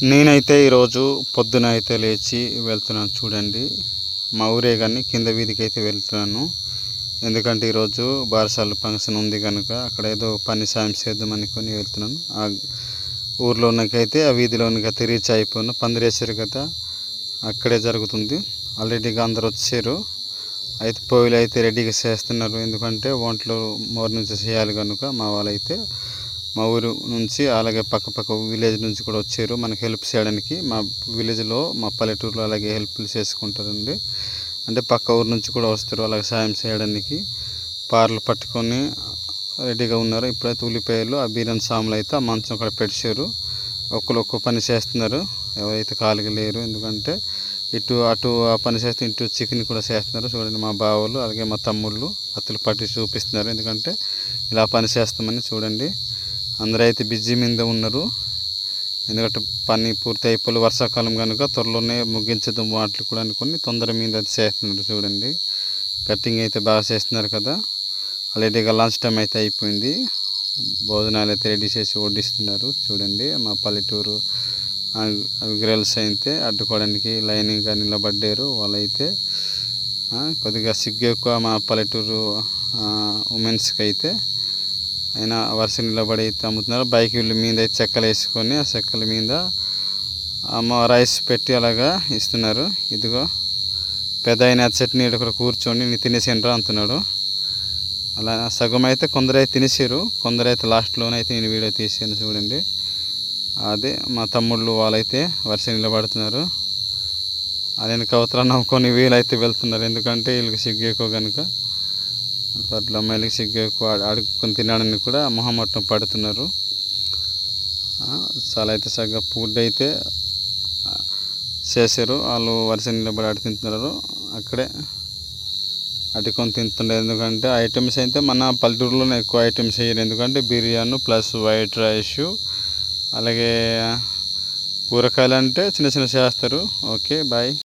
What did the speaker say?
నేనైతే ఈరోజు పొద్దున అయితే లేచి వెళ్తున్నాను చూడండి. మా ఊరే కానీ కింద వీధికి అయితే వెళ్తున్నాను. ఎందుకంటే ఈరోజు బారసాల ఫంక్షన్ ఉంది కనుక అక్కడ ఏదో పని సాయం చేద్దాం అనుకొని వెళ్తున్నాను. ఆ ఊర్లోనికైతే ఆ వీధిలోనికి రీచ్ అయిపోయాను. పందిరేసారు కదా, అక్కడే జరుగుతుంది. ఆల్రెడీగా అందరు వచ్చారు. అయితే పొయ్యిలు అయితే రెడీగా చేస్తున్నారు. ఎందుకంటే వంటలు మార్నింగ్ చేయాలి కనుక మా వాళ్ళైతే మా ఊరు నుంచి అలాగే పక్క విలేజ్ నుంచి కూడా వచ్చారు మనకి హెల్ప్ చేయడానికి. మా విలేజ్లో మా పల్లెటూరులో అలాగే హెల్ప్ చేసుకుంటారండి. అంటే పక్క ఊరు నుంచి కూడా వస్తారు అలాగే సాయం చేయడానికి. పార్లు పట్టుకొని రెడీగా ఉన్నారు. ఇప్పుడైతే ఉల్లిపాయలు ఆ బీరన్ సాములు అయితే ఆ మంచం అక్కడ పెట్టారు. ఒక్కొక్క పని చేస్తున్నారు, ఎవరైతే ఖాళీగా లేరు. ఎందుకంటే ఇటు అటు ఆ పని చేస్తే ఇటు చికెన్ కూడా చేస్తున్నారు. చూడండి మా బావలు అలాగే మా తమ్ముళ్ళు అత్తులు పట్టి చూపిస్తున్నారు. ఎందుకంటే ఇలా పని చేస్తామని. చూడండి అందరూ అయితే బిజీ మీద ఉన్నారు. ఎందుకంటే పని పూర్తి అయిపోయి వర్షాకాలం కనుక త్వరలోనే ముగించేద్దాం వాటిని కూడా అనుకొని తొందర మీద అయితే చేస్తున్నారు. చూడండి కటింగ్ అయితే బాగా చేస్తున్నారు కదా. ఆల్రెడీగా లంచ్ టైం అయితే అయిపోయింది. భోజనాలు అయితే రెడీ చేసి వడ్డిస్తున్నారు. చూడండి మా పల్లెటూరు గర్ల్స్ అయితే అడ్డుకోవడానికి లైనింగ్గా నిలబడ్డారు. వాళ్ళైతే కొద్దిగా సిగ్గు ఎక్కువ మా పల్లెటూరు ఉమెన్స్కి అయితే. అయినా వరుస నిలబడి అయితే అమ్ముతున్నారు. బైక్ వీళ్ళ మీద అయితే చెక్కలు వేసుకొని ఆ చెక్కల మీద రైస్ పెట్టి అలాగా ఇస్తున్నారు. ఇదిగో పెద్ద అయిన చట్నీ ఇక్కడ కూర్చొని తినేసిండ్రా అంటున్నాడు. అలా సగం అయితే కొందరైతే తినేసారు, కొందరైతే లాస్ట్లోనైతే నేను వీడియో తీసాను. చూడండి అదే మా తమ్ముళ్ళు వాళ్ళైతే వరుస నిలబడుతున్నారు. అదే కవతల నవ్వుకొని వీళ్ళైతే వెళ్తున్నారు. ఎందుకంటే వీళ్ళకి సిగ్గు ఎక్కువ కనుక అట్లా అమ్మాయిలకి సిగ్గు ఎక్కువ అడుక్కొని తినడానికి కూడా మొహమాటం పడుతున్నారు. చాలా అయితే సరిగ్గా ఫుడ్ అయితే చేశారు. వాళ్ళు వరుస నిలబడి అటు తింటున్నారు. అక్కడే అటుకొని తింటున్నారు. ఎందుకంటే ఐటమ్స్ అయితే మన పల్లెటూరులోనే ఎక్కువ ఐటమ్స్ వేయరు. ఎందుకంటే బిర్యానీ ప్లస్ వైట్ రైస్ అలాగే కూరగాయలు అంటే చిన్న చేస్తారు. Okay bye.